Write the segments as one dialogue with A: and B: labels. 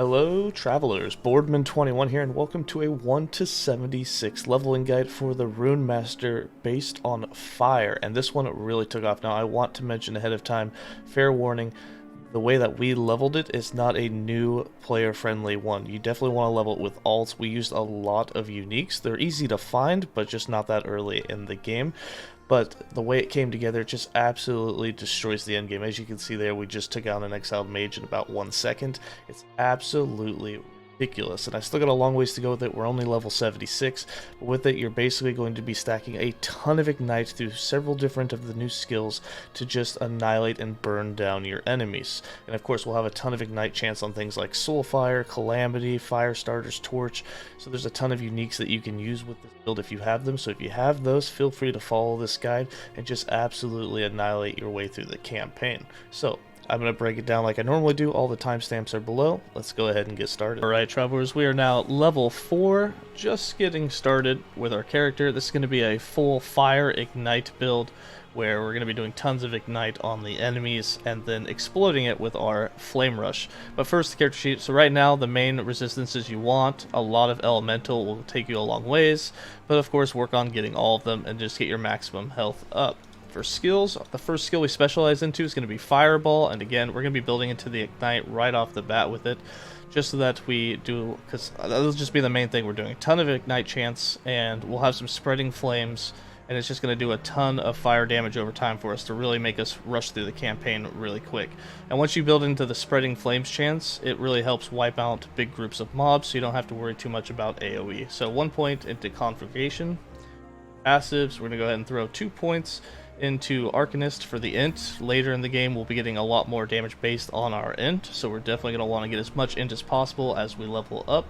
A: Hello travelers, Boardman21 here and welcome to a 1 to 76 leveling guide for the Runemaster based on fire, and this one really took off. Now I want to mention ahead of time, fair warning, the way that we leveled it is not a new player friendly one. You definitely want to level it with alts. We used a lot of uniques. They're easy to find but just not that early in the game. But the way it came together, it just absolutely destroys the endgame. As you can see there, we just took out an exiled mage in about 1 second. It's absolutely ridiculous, and I still got a long ways to go with it. We're only level 76, but with it, you're basically going to be stacking a ton of ignite through several different of the new skills to just annihilate and burn down your enemies. And of course, we'll have a ton of ignite chance on things like Soulfire, Calamity, Firestarter's Torch. So there's a ton of uniques that you can use with this build if you have them. So if you have those, feel free to follow this guide and just absolutely annihilate your way through the campaign. So I'm going to break it down like I normally do. All the timestamps are below. Let's go ahead and get started. Alright travelers, we are now level 4, just getting started with our character. This is going to be a full fire ignite build where we're going to be doing tons of ignite on the enemies and then exploding it with our flame rush. But first, the character sheet. So right now the main resistances you want, a lot of elemental will take you a long ways, but of course work on getting all of them and just get your maximum health up. For skills, the first skill we specialize into is going to be Fireball, and again, we're going to be building into the Ignite right off the bat with it, just so that we do, because that'll just be the main thing we're doing. A ton of Ignite chance, and we'll have some Spreading Flames, and it's just going to do a ton of fire damage over time for us to really make us rush through the campaign really quick. And once you build into the Spreading Flames chance, it really helps wipe out big groups of mobs, so you don't have to worry too much about AoE. So 1 point into Conflagration. Passives, we're going to go ahead and throw 2 points into Arcanist for the int. Later in the game we'll be getting a lot more damage based on our int, so we're definitely going to want to get as much int as possible as we level up.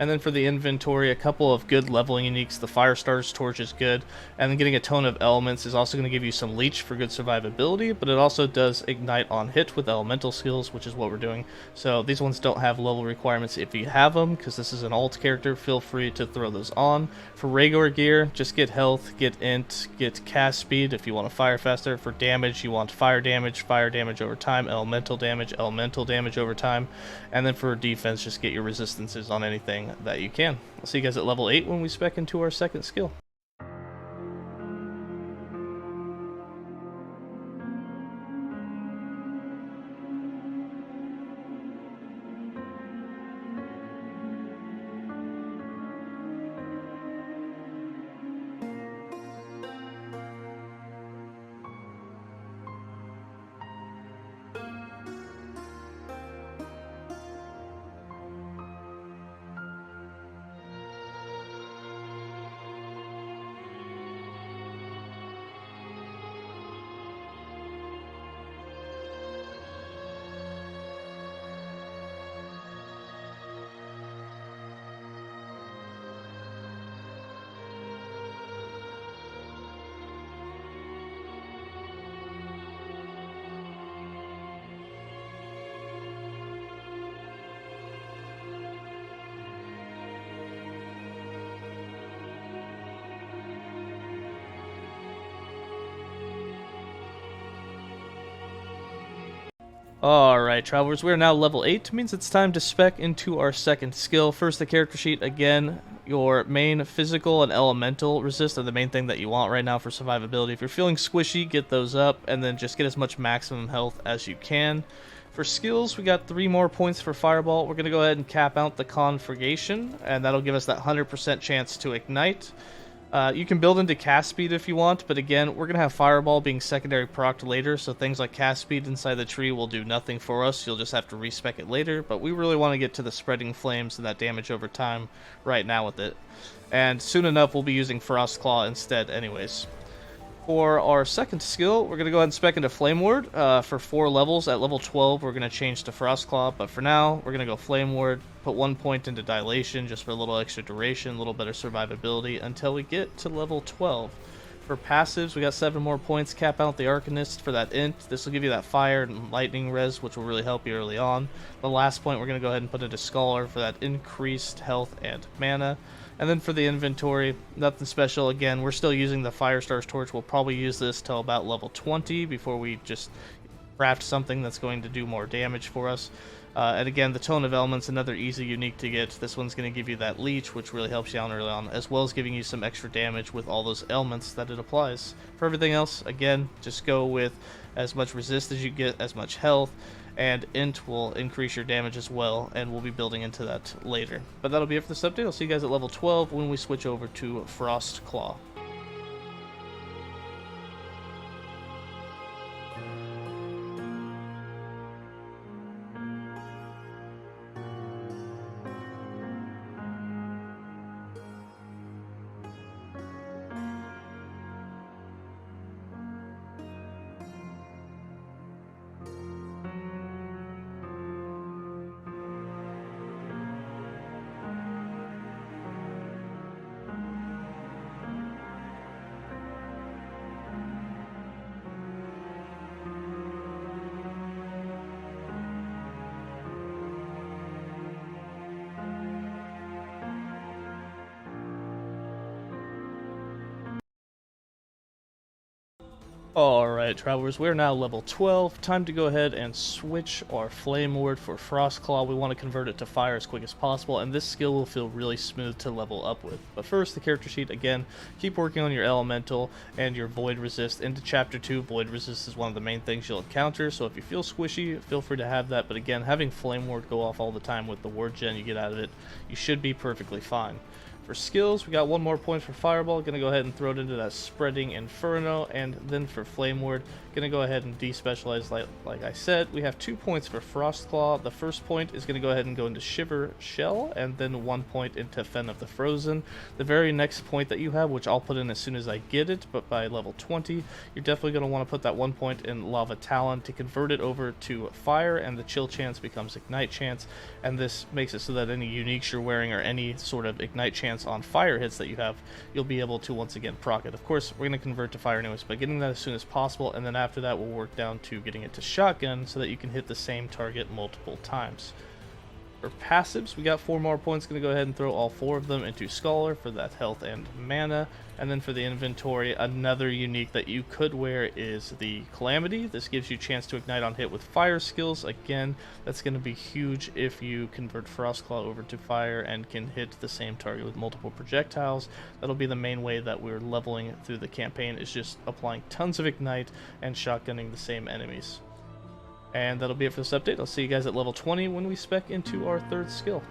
A: And then for the inventory, a couple of good leveling uniques. The Firestarter's Torch is good, and then getting a Tone of Elements is also going to give you some leech for good survivability, but it also does ignite on hit with elemental skills, which is what we're doing. So these ones don't have level requirements if you have them, because this is an alt character. Feel free to throw those on. For regular gear, just get health, get int, get cast speed if you want to fire faster. For damage, you want fire damage over time, elemental damage over time, and then for defense, just get your resistances on anything that you can. I'll see you guys at level 8 when we spec into our second skill. Alright travelers, we are now level 8, means it's time to spec into our second skill. First, the character sheet. Again, your main physical and elemental resist are the main thing that you want right now for survivability. If you're feeling squishy, get those up, and then just get as much maximum health as you can. For skills, we got 3 more points for Fireball. We're going to go ahead and cap out the Conflagration, and that'll give us that 100% chance to ignite. You can build into cast speed if you want, but again, we're going to have Fireball being secondary procced later, so things like cast speed inside the tree will do nothing for us. You'll just have to respec it later, but we really want to get to the Spreading Flames and that damage over time right now with it. And soon enough, we'll be using Frost Claw instead anyways. For our second skill, we're going to go ahead and spec into Flame Ward for 4 levels. At level 12, we're going to change to Frost Claw, but for now, we're going to go Flame Ward, put 1 point into Dilation just for a little extra duration, a little better survivability until we get to level 12. For passives, we got 7 more points. Cap out the Arcanist for that int. This will give you that fire and lightning res, which will really help you early on. The last point, we're going to go ahead and put into Scholar for that increased health and mana. And then for the inventory, nothing special. Again, we're still using the Firestarter's Torch. We'll probably use this till about level 20 before we just craft something that's going to do more damage for us. And again, the Tone of Elements, another easy unique to get. This one's going to give you that leech, which really helps you out early on, as well as giving you some extra damage with all those elements that it applies. For everything else, again, just go with as much resist as you get, as much health, and int will increase your damage as well, and we'll be building into that later. But that'll be it for this update. I'll see you guys at level 12 when we switch over to Frost Claw. Alright, travelers, we're now level 12. Time to go ahead and switch our Flame Ward for Frost Claw. We want to convert it to fire as quick as possible, and this skill will feel really smooth to level up with. But first, the character sheet. Again, keep working on your elemental and your void resist. Into chapter 2, void resist is one of the main things you'll encounter, so if you feel squishy, feel free to have that. But again, having Flame Ward go off all the time with the ward gen you get out of it, you should be perfectly fine. For skills, we got one more point for Fireball. Gonna go ahead and throw it into that Spreading Inferno, and then for Flame Ward, gonna go ahead and despecialize like I said. We have 2 points for Frost Claw. The first point is gonna go ahead and go into Shiver Shell, and then 1 point into Fen of the Frozen. The very next point that you have, which I'll put in as soon as I get it, but by level 20, you're definitely gonna want to put that 1 point in Lava Talon to convert it over to fire, and the chill chance becomes ignite chance, and this makes it so that any uniques you're wearing or any sort of ignite chance on fire hits that you have, you'll be able to once again proc it. Of course, we're going to convert to fire anyways, but getting that as soon as possible, and then after that we'll work down to getting it to shotgun so that you can hit the same target multiple times. For passives, we got 4 more points. Going to go ahead and throw all 4 of them into Scholar for that health and mana. And then for the inventory, another unique that you could wear is the Calamity. This gives you a chance to ignite on hit with fire skills. Again, that's going to be huge if you convert Frostclaw over to fire and can hit the same target with multiple projectiles. That'll be the main way that we're leveling through the campaign, is just applying tons of ignite and shotgunning the same enemies. And that'll be it for this update. I'll see you guys at level 20 when we spec into our 3rd skill.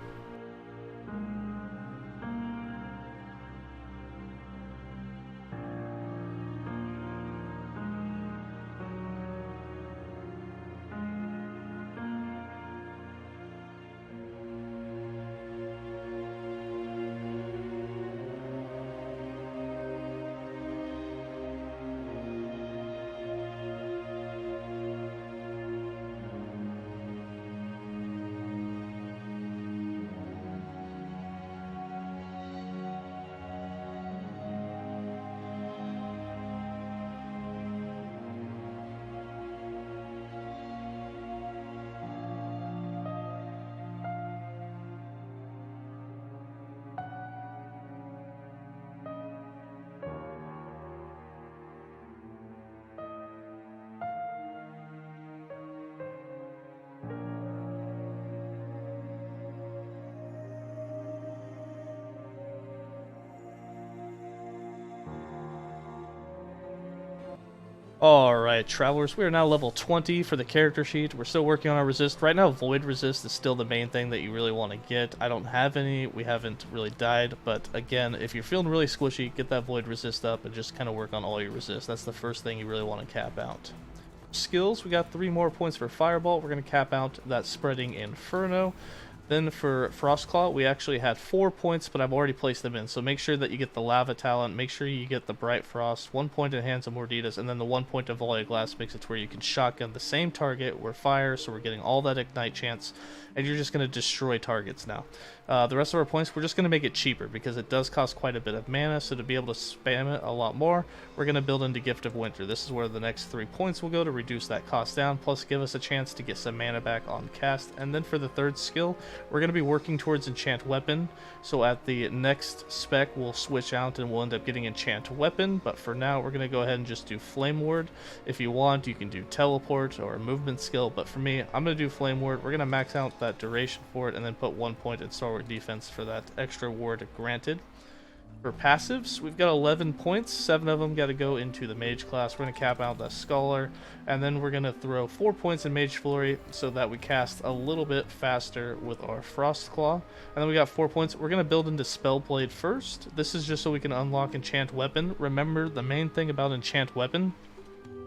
A: Alright, travelers, we are now level 20 for the character sheet. We're still working on our resist. Right now, void resist is still the main thing that you really want to get. I don't have any, we haven't really died, but again, if you're feeling really squishy, get that void resist up and just kind of work on all your resist. That's the first thing you really want to cap out. Skills, we got 3 more points for Fireball. We're going to cap out that Spreading Inferno. Then for Frostclaw, we actually had 4 points, but I've already placed them in. So make sure that you get the Lava Talent, make sure you get the Bright Frost, 1 point in Hands of Morditas, and then the 1 point of Volley of Glass makes it to where you can shotgun the same target. We're fire, so we're getting all that ignite chance, and you're just going to destroy targets now. The rest of our points, we're just going to make it cheaper because it does cost quite a bit of mana, so to be able to spam it a lot more, we're going to build into Gift of Winter. This is where the next 3 points will go to reduce that cost down, plus give us a chance to get some mana back on cast. And then for the 3rd skill, We're going to be working towards enchant weapon, so at the next spec we'll switch out and we'll end up getting enchant weapon, but for now we're going to go ahead and just do flame ward. If you want, you can do teleport or movement skill, but for me, I'm going to do flame ward. We're going to max out that duration for it and then put 1 point in stalwart defense for that extra ward granted. For passives, we've got 11 points, 7 of them got to go into the mage class. We're going to cap out the scholar, and then we're going to throw 4 points in mage flurry so that we cast a little bit faster with our frost claw. And then we got 4 points. We're going to build into spell blade first. This is just so we can unlock enchant weapon. Remember, the main thing about enchant weapon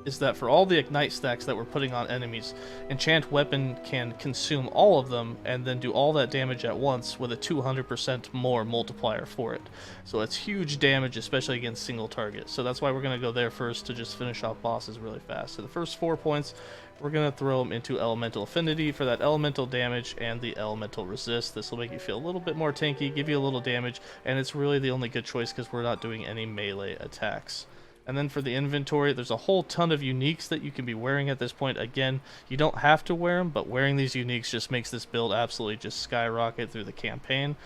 A: is that for all the ignite stacks that we're putting on enemies, enchant weapon can consume all of them and then do all that damage at once with a 200% more multiplier for it. So it's huge damage, especially against single target. So that's why we're going to go there first to just finish off bosses really fast. So the first 4 points, we're going to throw them into elemental affinity for that elemental damage and the elemental resist. This will make you feel a little bit more tanky, give you a little damage, and it's really the only good choice because we're not doing any melee attacks. And then for the inventory, there's a whole ton of uniques that you can be wearing at this point. Again, you don't have to wear them, but wearing these uniques just makes this build absolutely just skyrocket through the campaign.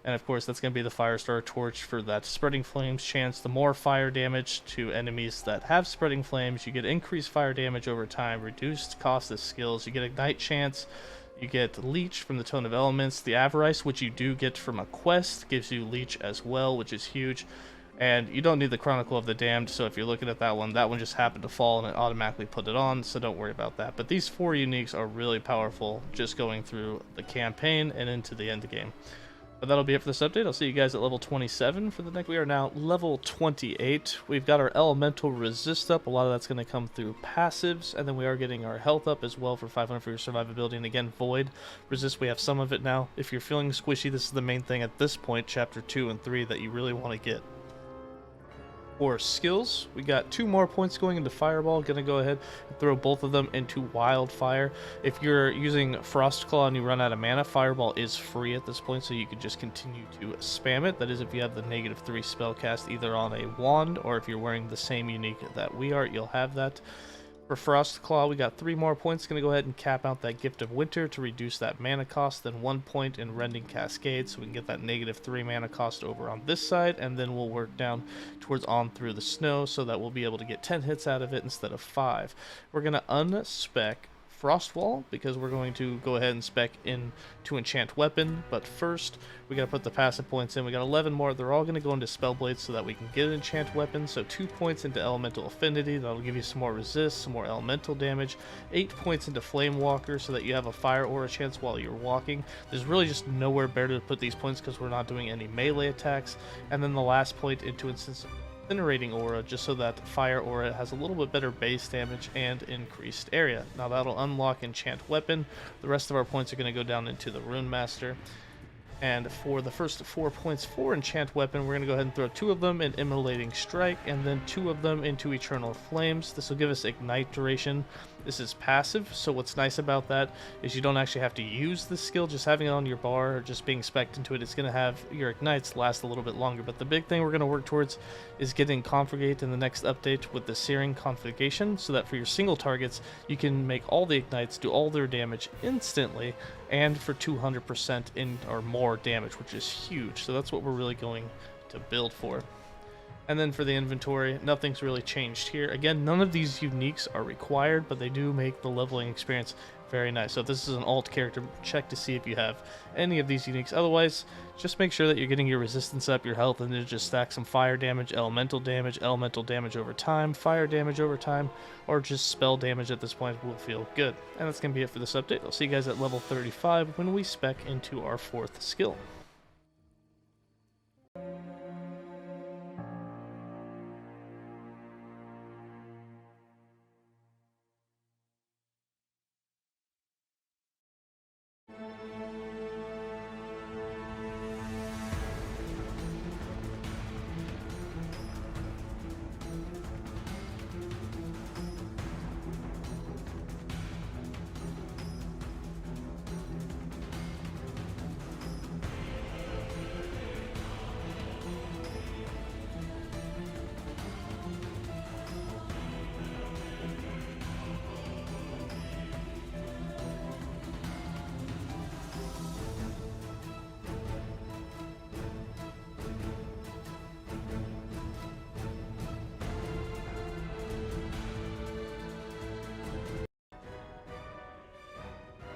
A: And of course, that's going to be the Firestar Torch for that spreading flames chance. The more fire damage to enemies that have spreading flames, you get increased fire damage over time, reduced cost of skills, you get ignite chance, you get leech from the Tone of Elements. The Avarice, which you do get from a quest, gives you leech as well, which is huge. And you don't need the Chronicle of the Damned, so if you're looking at that one just happened to fall and it automatically put it on, so don't worry about that. But these 4 uniques are really powerful just going through the campaign and into the end game. But that'll be it for this update. I'll see you guys at level 27 for the next. We are now level 28. We've got our elemental resist up. A lot of that's going to come through passives, and then we are getting our health up as well for 500 for your survivability. And again, void resist, we have some of it now. If you're feeling squishy, this is the main thing at this point, chapter 2 and 3, that you really want to get. For skills, we got 2 more points going into Fireball. Gonna go ahead and throw both of them into Wildfire. If you're using Frost Claw and you run out of mana, Fireball is free at this point, so you can just continue to spam it. That is if you have the -3 spell cast either on a wand, or if you're wearing the same unique that we are, you'll have that. For Frost Claw, we got 3 more points. Going to go ahead and cap out that Gift of Winter to reduce that mana cost, then 1 point in Rending Cascade, so we can get that -3 mana cost over on this side, and then we'll work down towards On Through the Snow, so that we'll be able to get 10 hits out of it instead of 5. We're going to unspec Frost Wall, because we're going to go ahead and spec in to enchant weapon, but first we got to put the passive points in. We got 11 more. They're all going to go into spell blades so that we can get an enchant weapon. So 2 points into elemental affinity, that'll give you some more resist, some more elemental damage. 8 points into flame walker so that you have a fire aura chance while you're walking. There's really just nowhere better to put these points because we're not doing any melee attacks. And then the last point into incinerating aura, just so that fire aura has a little bit better base damage and increased area. Now that'll unlock enchant weapon. The rest of our points are going to go down into the Runemaster. And for the first 4 points for enchant weapon, we're going to go ahead and throw 2 of them in Immolating Strike, and then 2 of them into Eternal Flames. This will give us ignite duration. This is passive, so what's nice about that is you don't actually have to use the skill. Just having it on your bar or just being spec'd into it, it's going to have your ignites last a little bit longer. But the big thing we're going to work towards is getting Confligate in the next update with the Searing Conflagration, so that for your single targets, you can make all the ignites do all their damage instantly, and for 200% in or more damage, which is huge. So that's what we're really going to build for. And then for the inventory, nothing's really changed here. Again, none of these uniques are required, but they do make the leveling experience very nice. So if this is an alt character, check to see if you have any of these uniques. Otherwise, just make sure that you're getting your resistance up, your health, and then just stack some fire damage, elemental damage over time, fire damage over time, or just spell damage at this point will feel good. And that's going to be it for this update. I'll see you guys at level 35 when we spec into our 4th skill.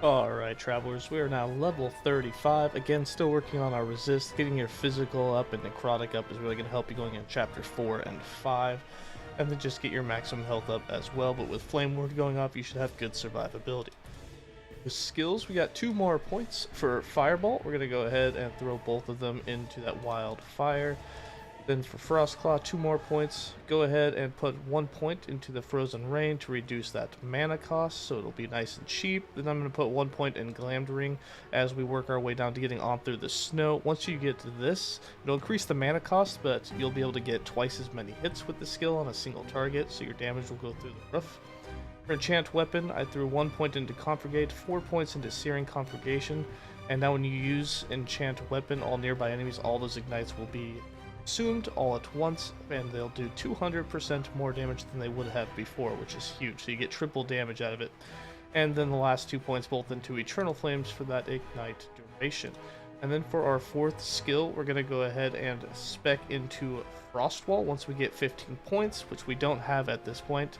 A: Alright, travelers, we are now level 35. Again, still working on our resist. Getting your physical up and necrotic up is really going to help you going in chapter 4 and 5. And then just get your maximum health up as well. But with flame ward going off, you should have good survivability. With skills, we got 2 more points for fireball. We're going to go ahead and throw both of them into that wild fire. Then for Frostclaw, 2 more points. Go ahead and put 1 point into the Frozen Rain to reduce that mana cost, so it'll be nice and cheap. Then I'm going to put 1 point in Glammed Ring as we work our way down to getting on through the snow. Once you get to this, it'll increase the mana cost, but you'll be able to get twice as many hits with the skill on a single target, so your damage will go through the roof. For Enchant Weapon, I threw 1 point into Conflagrate, 4 points into Searing Conflagration, and now when you use Enchant Weapon, all nearby enemies, all those ignites will be consumed all at once, and they'll do 200% more damage than they would have before, which is huge, so you get triple damage out of it. And then the last 2 points both into Eternal Flames for that ignite duration. And then for our 4th skill, we're going to go ahead and spec into Frostwall once we get 15 points, which we don't have at this point.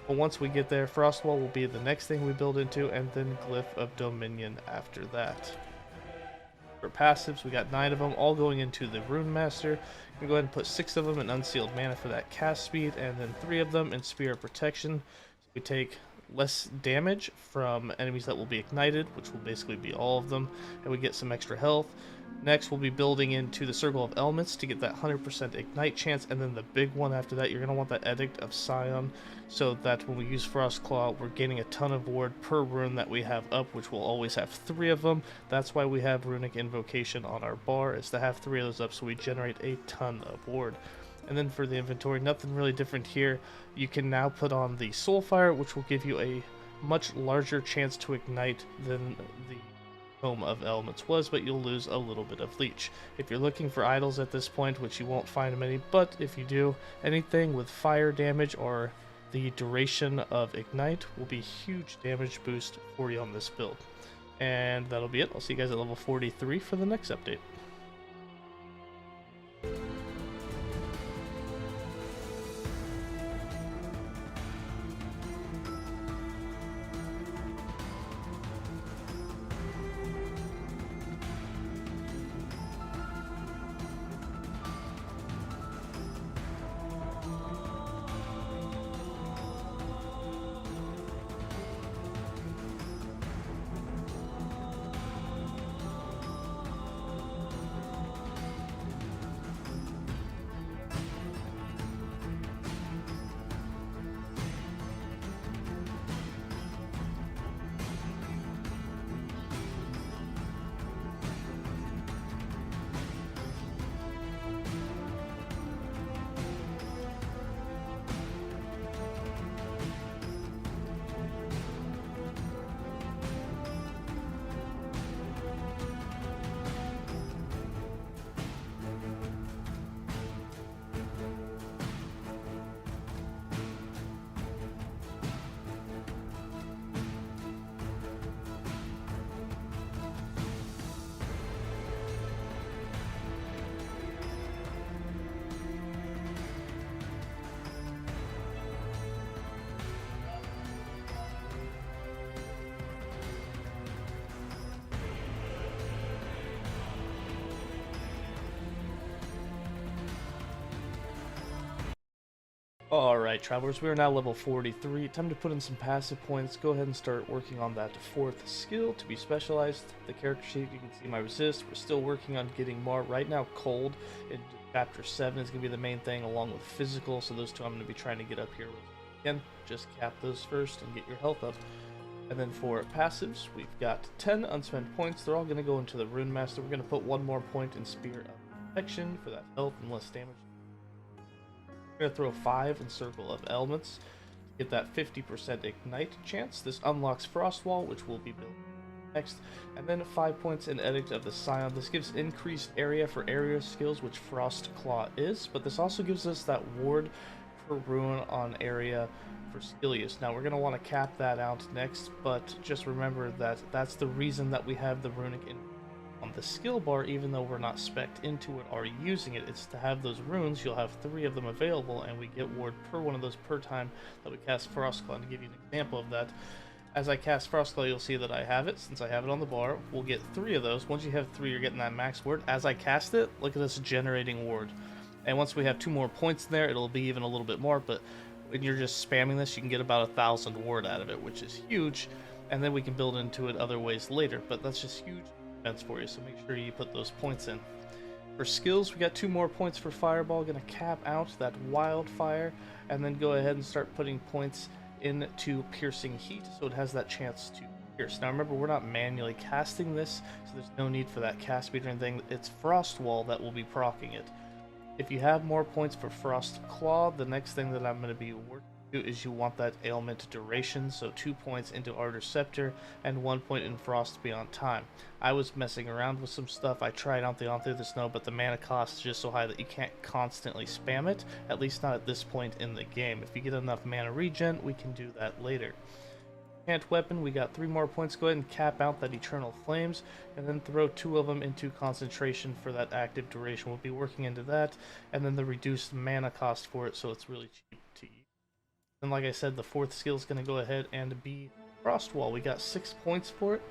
A: But once we get there, Frostwall will be the next thing we build into, and then Glyph of Dominion after that. For passives, we got 9 of them, all going into the Runemaster. I'm going to go ahead and put 6 of them in Unsealed Mana for that cast speed, and then 3 of them in Spear of Protection. So we take less damage from enemies that will be ignited, which will basically be all of them, and we get some extra health. Next, we'll be building into the Circle of Elements to get that 100% ignite chance, and then the big one after that, you're going to want that Edict of Scion, so that when we use Frostclaw, we're gaining a ton of ward per rune that we have up, which will always have 3 of them. That's why we have Runic Invocation on our bar, is to have 3 of those up so we generate a ton of ward. And then for the inventory, nothing really different here. You can now put on the Soulfire, which will give you a much larger chance to ignite than the Tome of Elements was, but you'll lose a little bit of leech. If you're looking for idols at this point, which you won't find many, but if you do, anything with fire damage or the duration of ignite will be huge damage boost for you on this build. And that'll be it. I'll see you guys at level 43 for the next update. Alright, travelers, we are now level 43. Time to put in some passive points. Go ahead and start working on that 4th skill to be specialized. The character sheet, you can see my resist. We're still working on getting more. Right now, cold in chapter 7 is going to be the main thing, along with physical. So those 2 I'm going to be trying to get up here with. Again, just cap those first and get your health up. And then for passives, we've got 10 unspent points. They're all going to go into the Runemaster. We're going to put 1 more point in Spear of Protection for that health and less damage. We're going to throw 5 in Circle of Elements to get that 50% ignite chance. This unlocks Frostwall, which will be built next. And then 5 points in Edict of the Scion. This gives increased area for area skills, which Frostclaw is, but this also gives us that ward per rune on area for skill use. Now we're going to want to cap that out next, but just remember that that's the reason that we have the runic on the skill bar, even though we're not spec'd into it or using it. It's to have those runes. You'll have 3 of them available, and we get ward per one of those per time that we cast Frostclaw. And to give you an example of that, As I cast Frostclaw, you'll see that I have it. Since I have it on the bar, we'll get 3 of those. Once you have 3, you're getting that max ward. As I cast it, look at this generating ward. And once we have 2 more points in there, it'll be even a little bit more. But when you're just spamming this, you can get about 1,000 ward out of it, which is huge. And then we can build into it other ways later. But that's just huge defense for you, so make sure you put those points in. For skills, we got 2 more points for Fireball. Gonna cap out that Wildfire, and then go ahead and start putting points into Piercing Heat, so it has that chance to pierce. Now remember, we're not manually casting this, so there's no need for that cast speed or anything. It's Frost Wall that will be proccing it. If you have more points for Frost Claw, the next thing that I'm going to be working to is you want that ailment duration, so 2 points into Ardor Scepter and 1 point in Frost Beyond Time. I was messing around with some stuff. I tried out the On Through the Snow, but the mana cost is just so high that you can't constantly spam it, at least not at this point in the game. If you get enough mana regen, we can do that later. Enchant Weapon, we got 3 more points. Go ahead and cap out that Eternal Flames, and then throw 2 of them into Concentration for that active duration. We'll be working into that, and then the reduced mana cost for it, so it's really cheap to use. And like I said, the 4th skill is going to go ahead and be Frost Wall. We got 6 points for it.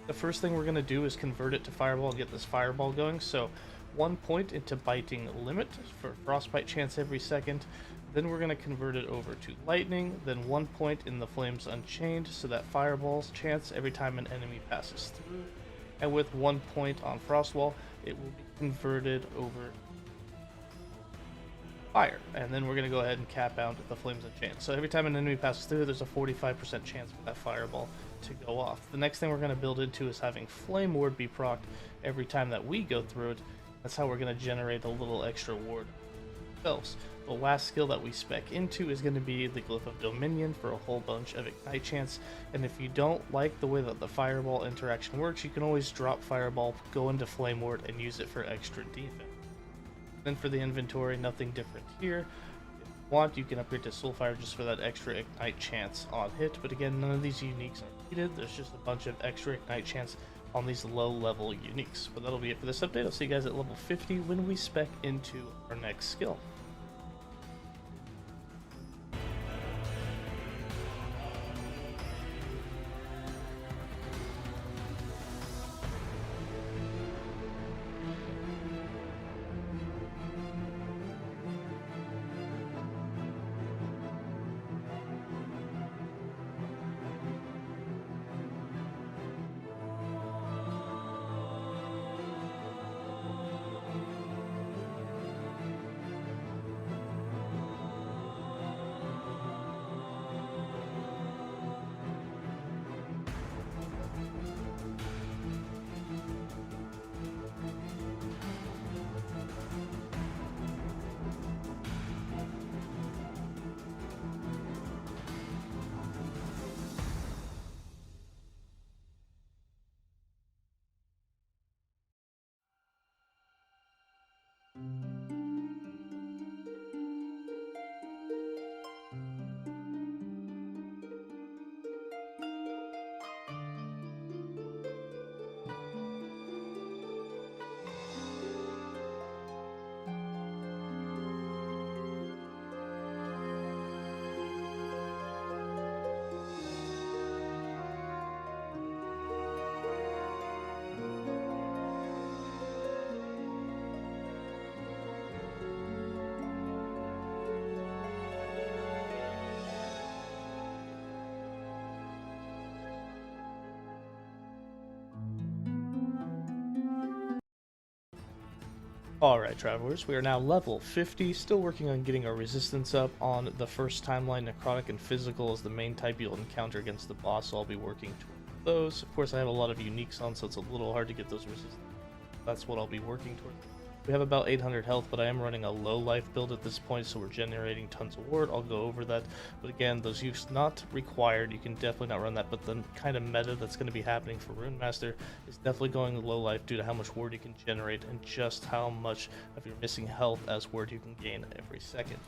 A: The first thing we're going to do is convert it to Fireball and get this Fireball going. So 1 point into Biting Limit for Frostbite chance every second. Then we're going to convert it over to Lightning. Then 1 point in the Flames Unchained, so that Fireball's chance every time an enemy passes through. And with 1 point on Frost Wall, it will be converted over Fire, and then we're going to go ahead and cap out the Flames Unchained. So every time an enemy passes through, there's a 45% chance for that Fireball to go off. The next thing we're going to build into is having Flame Ward be procced every time that we go through it. That's how we're going to generate a little extra ward ourselves. The last skill that we spec into is going to be the Glyph of Dominion for a whole bunch of Ignite chance. And if you don't like the way that the Fireball interaction works, you can always drop Fireball, go into Flame Ward, and use it for extra defense. Then for the inventory, nothing different here. If you want, you can upgrade to Soulfire just for that extra Ignite chance on hit, but again, none of these uniques are needed. There's just a bunch of extra Ignite chance on these low level uniques. But that'll be it for this update. I'll see you guys at level 50 when we spec into our next skill. Alright travelers, we are now level 50, still working on getting our resistance up on the first timeline. Necrotic and Physical is the main type you'll encounter against the boss, so I'll be working towards those. Of course I have a lot of uniques on, so it's a little hard to get those resistance. That's what I'll be working towards. We have about 800 health, but I am running a low life build at this point, so we're generating tons of ward. I'll go over that, but again, those use not required. You can definitely not run that, but the kind of meta that's going to be happening for Runemaster is definitely going low life due to how much ward you can generate and just how much of your missing health as ward you can gain every second.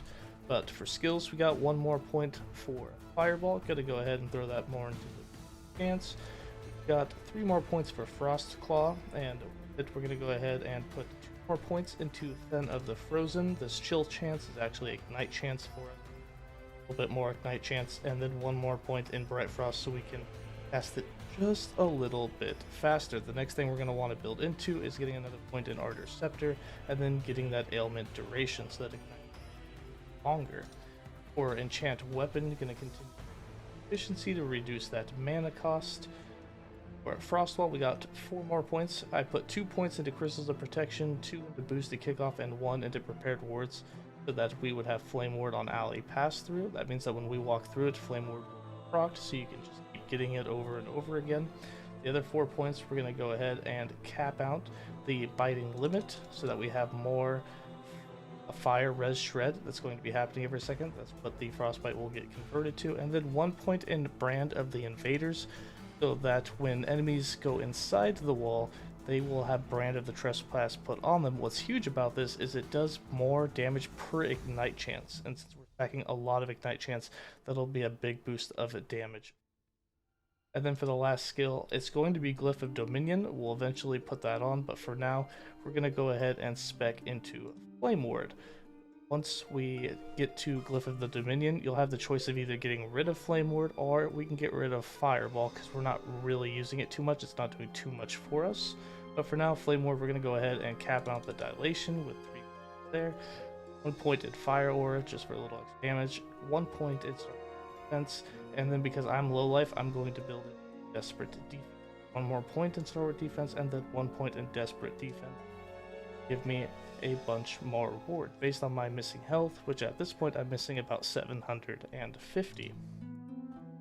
A: But for skills, we got 1 more point for Fireball. Gotta go ahead and throw that more into the chance. We've got 3 more points for Frost Claw, and we're gonna go ahead and put 2 more points into Fen of the Frozen. This chill chance is actually Ignite chance for us. a little bit more Ignite chance, and then 1 more point in Bright Frost so we can cast it just a little bit faster. The next thing we're going to want to build into is getting another point in Ardor Scepter, and then getting that ailment duration so that Ignite longer. For Enchant Weapon, you're going to continue efficiency to reduce that mana cost. For Frostwall, we got 4 more points. I put 2 points into Crystals of Protection, 2 into Boosted Kickoff, and 1 into Prepared Wards, so that we would have Flame Ward on ally pass through. That means that when we walk through it, Flame Ward will proc, so you can just keep getting it over and over again. The other 4 points, we're going to go ahead and cap out the Biting Limit, so that we have more Fire Res Shred that's going to be happening every second. That's what the Frostbite will get converted to. And then 1 point in Brand of the Invaders, so that when enemies go inside the wall, they will have Brand of the Trespass put on them. What's huge about this is it does more damage per Ignite chance, and since we're stacking a lot of Ignite chance, that'll be a big boost of damage. And then for the last skill, it's going to be Glyph of Dominion. We'll eventually put that on, but for now, we're going to go ahead and spec into Flame Ward. Once we get to Glyph of the Dominion, you'll have the choice of either getting rid of Flame Ward, or we can get rid of Fireball, because we're not really using it too much. It's not doing too much for us. But for now, Flame Ward, we're going to go ahead and cap out the Dilation with 3 there. 1 point in Fire Aura, just for a little extra damage. 1 point in Defense. And then because I'm low life, I'm going to build in Desperate Defense. 1 more point in Stalwart Defense, and then 1 point in Desperate Defense. Give me a bunch more reward based on my missing health, which at this point I'm missing about 750.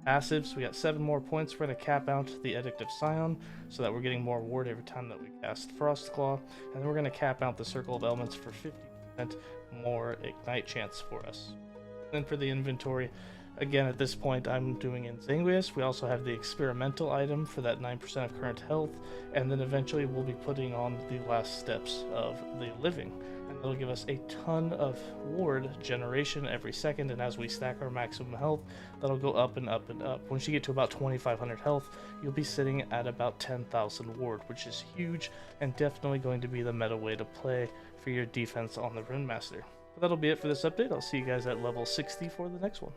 A: Passives, we got 7 more points. We're going to cap out the Edict of Scion so that we're getting more reward every time that we cast Frostclaw, and then we're going to cap out the Circle of Elements for 50% more Ignite chance for us. And then for the inventory, again, at this point, I'm doing 𝐓𝐢𝐦𝐻𝐿. We also have the experimental item for that 9% of current health, and then eventually we'll be putting on the last steps of the living. And that'll give us a ton of ward generation every second, and as we stack our maximum health, that'll go up and up and up. Once you get to about 2,500 health, you'll be sitting at about 10,000 ward, which is huge, and definitely going to be the meta way to play for your defense on the Runemaster. But that'll be it for this update. I'll see you guys at level 60 for the next one.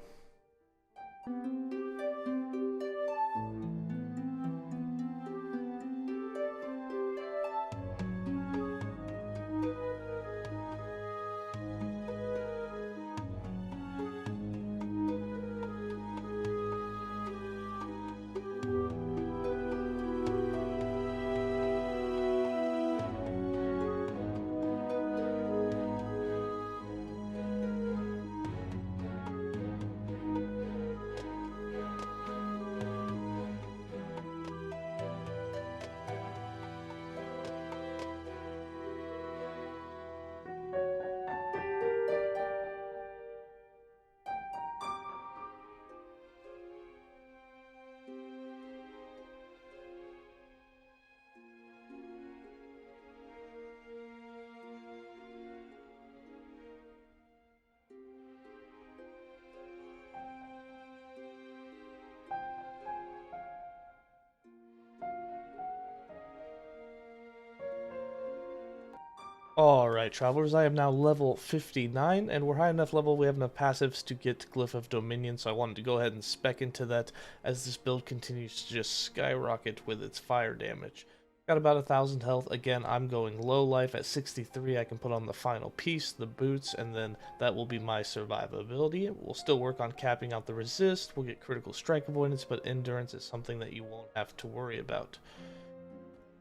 A: Alright, travelers, I am now level 59, and we're high enough level, we have enough passives to get Glyph of Dominion, so I wanted to go ahead and spec into that as this build continues to just skyrocket with its fire damage. Got about 1,000 health. Again, I'm going low life at 63. I can put on the final piece, the boots, and then that will be my survivability. We'll still work on capping out the resist, we'll get critical strike avoidance, but endurance is something that you won't have to worry about.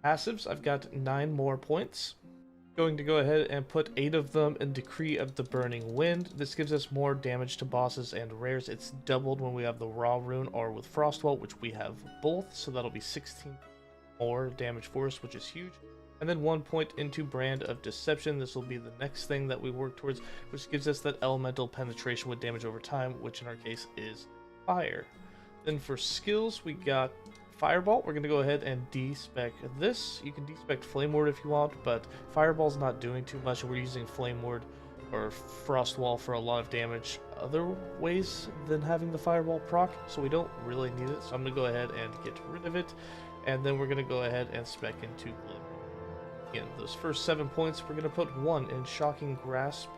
A: Passives, I've got 9 more points. Going to go ahead and put 8 of them in Decree of the Burning Wind. This gives us more damage to bosses and rares. It's doubled when we have the Raw Rune or with Frostwall, which we have both, so that'll be 16 more damage for us, which is huge. And then 1 point into Brand of Deception. This will be the next thing that we work towards, which gives us that elemental penetration with damage over time, which in our case is fire. Then for skills, we got Fireball. We're going to go ahead and despec this. You can despec Flame Ward if you want, but Fireball's not doing too much. We're using Flame Ward or Frost Wall for a lot of damage other ways than having the Fireball proc, so we don't really need it. So I'm going to go ahead and get rid of it, and then we're going to go ahead and spec into Glyph. Again, those first 7 points, we're going to put 1 in Shocking Grasp,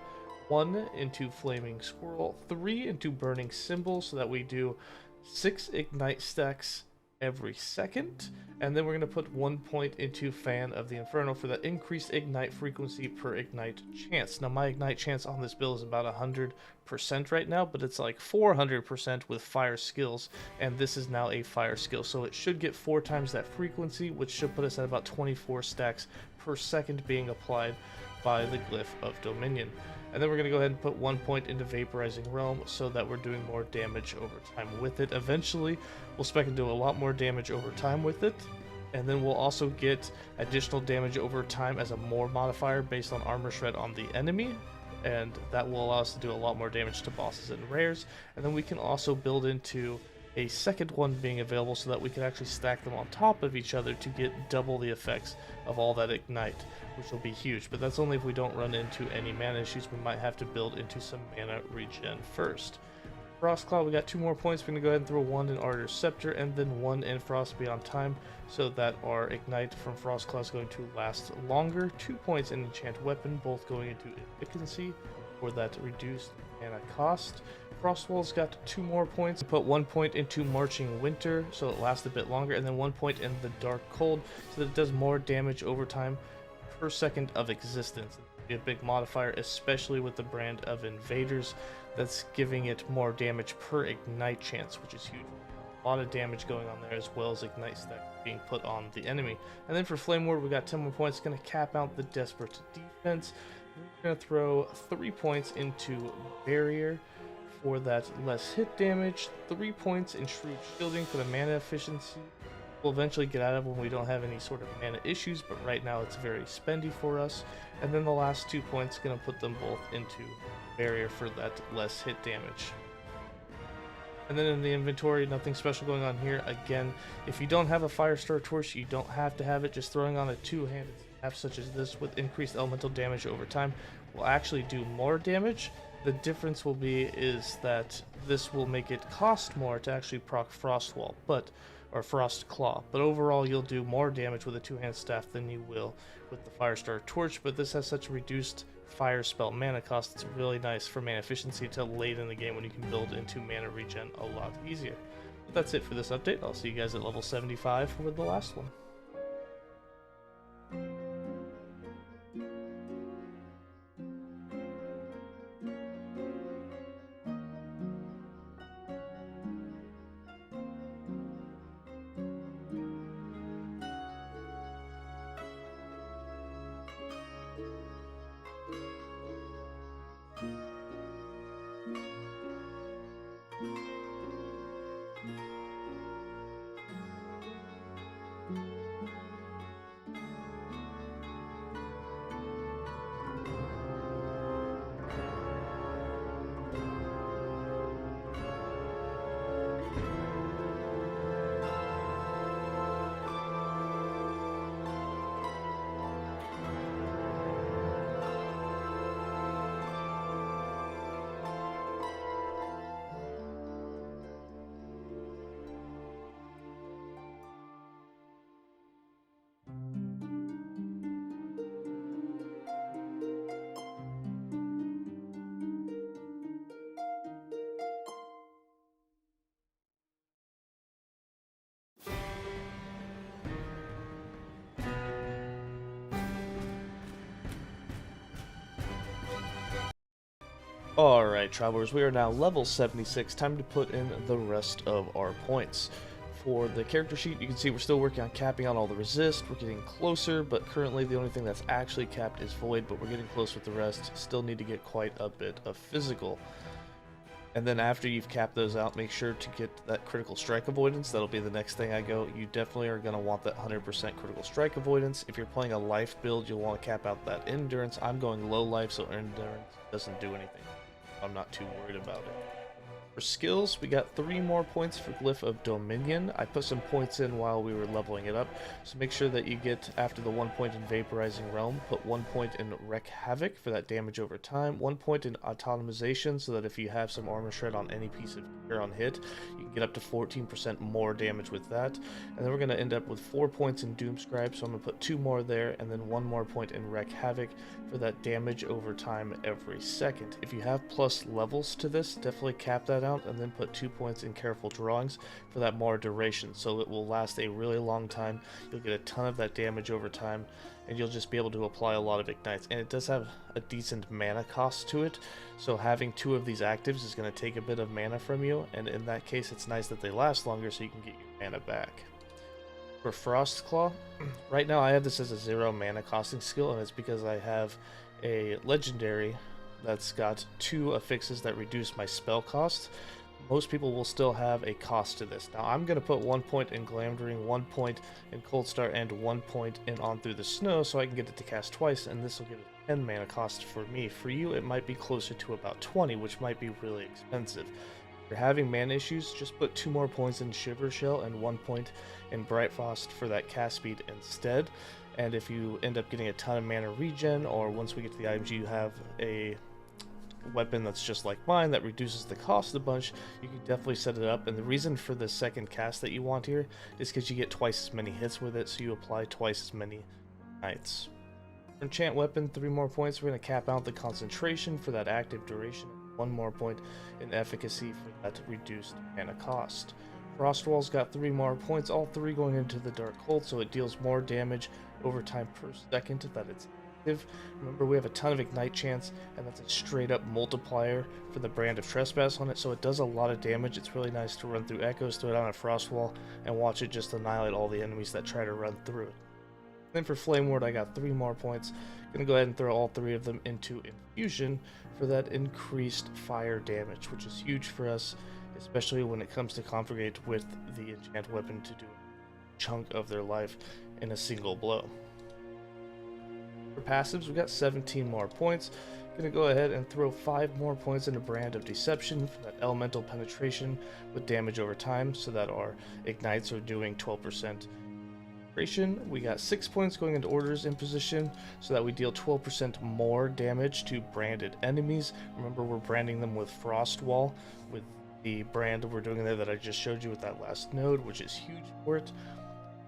A: 1 into Flaming Squirrel, 3 into Burning Symbol, so that we do 6 Ignite stacks every second, and then we're going to put 1 point into Fan of the Inferno for the increased Ignite frequency per Ignite chance. Now my Ignite chance on this build is about 100% right now, but it's like 400% with fire skills, and this is now a fire skill, so it should get 4 times that frequency, which should put us at about 24 stacks per second being applied by the Glyph of Dominion. And then we're going to go ahead and put 1 point into Vaporizing Realm so that we're doing more damage over time with it. Eventually, we'll spec and do a lot more damage over time with it. And then we'll also get additional damage over time as a more modifier based on Armor Shred on the enemy. And that will allow us to do a lot more damage to bosses and rares. And then we can also build into a second one being available so that we can actually stack them on top of each other to get double the effects of all that Ignite, which will be huge. But that's only if we don't run into any mana issues. We might have to build into some mana regen first. Frostclaw, we got 2 more points. We're going to go ahead and throw 1 in Ardor's Scepter and then 1 in Frost Beyond Time so that our Ignite from Frostclaw is going to last longer. 2 points in Enchant Weapon, both going into Efficiency for that reduced mana cost. Frostwall's got 2 more points. Put 1 point into Marching Winter so it lasts a bit longer, and then 1 point in the Dark Cold so that it does more damage over time per second of existence. It'll be a big modifier, especially with the brand of Invaders that's giving it more damage per Ignite chance, which is huge. A lot of damage going on there, as well as Ignite stacks being put on the enemy. And then for Flame Ward, we got 10 more points. Going to cap out the Desperate Defense. We're going to throw 3 points into Barrier for that less hit damage, 3 points in Shrewd Shielding for the mana efficiency. We'll eventually get out of when we don't have any sort of mana issues, but right now it's very spendy for us. And then the last 2 points, going to put them both into Barrier for that less hit damage. And then in the inventory, nothing special going on here. Again, if you don't have a Firestar Torch, you don't have to have it. Just throwing on a 2-handed staff such as this with increased elemental damage over time will actually do more damage. The difference will be is that this will make it cost more to actually proc Frostwall, or Frost Claw. But overall, you'll do more damage with a 2-hand staff than you will with the Firestar Torch. But this has such a reduced fire spell mana cost. It's really nice for mana efficiency till late in the game when you can build into mana regen a lot easier. But that's it for this update. I'll see you guys at level 75 for the last one. Alright, travelers, we are now level 76. Time to put in the rest of our points. For the character sheet, you can see we're still working on capping on all the resist. We're getting closer, but currently the only thing that's actually capped is void, but we're getting close with the rest. Still need to get quite a bit of physical. And then after you've capped those out, make sure to get that critical strike avoidance. That'll be the next thing I go. You definitely are going to want that 100% critical strike avoidance. If you're playing a life build, you'll want to cap out that endurance. I'm going low life, so endurance doesn't do anything. I'm not too worried about it. For skills, we got 3 more points for Glyph of Dominion. I put some points in while we were leveling it up, so make sure that you get, after the 1 point in Vaporizing Realm, put 1 point in Wreak Havoc for that damage over time, 1 point in Automation, so that if you have some Armor Shred on any piece of gear on hit, you can get up to 14% more damage with that. And then we're going to end up with 4 points in Doomscribe, so I'm going to put 2 more there, and then 1 more point in Wreak Havoc for that damage over time every second. If you have plus levels to this, definitely cap that out, and then put 2 points in Careful Drawings for that more duration, so it will last a really long time. You'll get a ton of that damage over time, and you'll just be able to apply a lot of ignites. And it does have a decent mana cost to it, so having 2 of these actives is going to take a bit of mana from you, and in that case it's nice that they last longer so you can get your mana back. For Frostclaw, right now I have this as a 0 mana costing skill, and it's because I have a legendary that's got 2 affixes that reduce my spell cost. Most people will still have a cost to this. Now I'm going to put 1 point in Glamdring, 1 point in Cold Start, and 1 point in On Through the Snow so I can get it to cast twice, and this will give it 10 mana cost for me. For you it might be closer to about 20, which might be really expensive. If you're having mana issues, just put 2 more points in Shiver Shell and 1 point in Bright Frost for that cast speed instead. And if you end up getting a ton of mana regen, or once we get to the items you have a weapon that's just like mine that reduces the cost a bunch, you can definitely set it up. And the reason for the second cast that you want here is because you get twice as many hits with it, so you apply twice as many ignites. Enchant weapon, 3 more points. We're going to cap out the concentration for that active duration, 1 more point in efficacy for that reduced mana cost. Frostwall's got 3 more points, all 3 going into the Dark Cold, so it deals more damage over time per second that it's active. Remember, we have a ton of ignite chance, and that's a straight up multiplier for the Brand of Trespass on it, so it does a lot of damage. It's really nice to run through echoes, throw it on a Frostwall, and watch it just annihilate all the enemies that try to run through it. Then for Flame Ward, I got 3 more points. Gonna go ahead and throw all 3 of them into Infusion for that increased fire damage, which is huge for us, especially when it comes to configurate with the enchant weapon to do a chunk of their life in a single blow. For passives, we got 17 more points. Gonna go ahead and throw 5 more points into Brand of Deception for that elemental penetration with damage over time, so that our ignites are doing 12%. We got 6 points going into Order's Imposition, so that we deal 12% more damage to branded enemies. Remember, we're branding them with Frostwall, with the brand we're doing there that I just showed you with that last node, which is huge for it.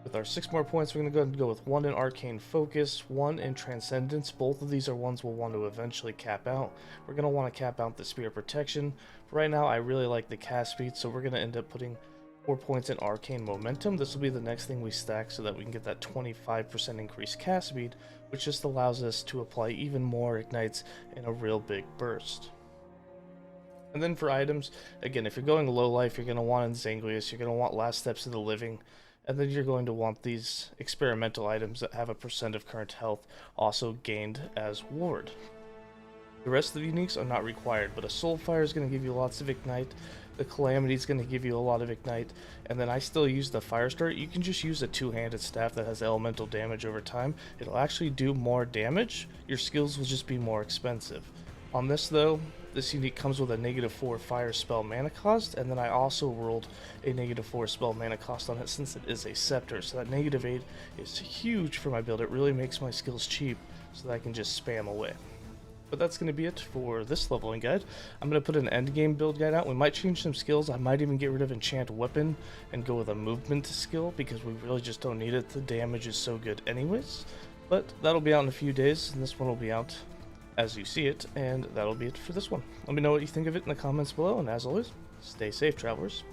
A: With our 6 more points, we're going to go ahead and go with 1 in Arcane Focus, 1 in Transcendence. Both of these are ones we'll want to eventually cap out. We're going to want to cap out the Spear Protection. For right now, I really like the cast speed, so we're going to end up putting 4 points in Arcane Momentum. This will be the next thing we stack so that we can get that 25% increased cast speed, which just allows us to apply even more ignites in a real big burst. And then for items, again, if you're going low life, you're going to want 𝐓𝐤𝐽𝐬, you're going to want Last Steps of the Living, and then you're going to want these experimental items that have a % of current health also gained as ward. The rest of the uniques are not required, but a Soulfire is going to give you lots of ignite, the Calamity is going to give you a lot of ignite, and then I still use the Firestarter. You can just use a 2-handed staff that has elemental damage over time. It'll actually do more damage, your skills will just be more expensive. On this though, this unique comes with a -4 fire spell mana cost, and then I also rolled a -4 spell mana cost on it since it is a scepter, so that -8 is huge for my build. It really makes my skills cheap so that I can just spam away. But that's going to be it for this leveling guide. I'm going to put an endgame build guide out. We might change some skills. I might even get rid of enchant weapon and go with a movement skill because we really just don't need it. The damage is so good anyways. But that'll be out in a few days, and this one will be out as you see it, and that'll be it for this one. Let me know what you think of it in the comments below, and as always, stay safe, travelers.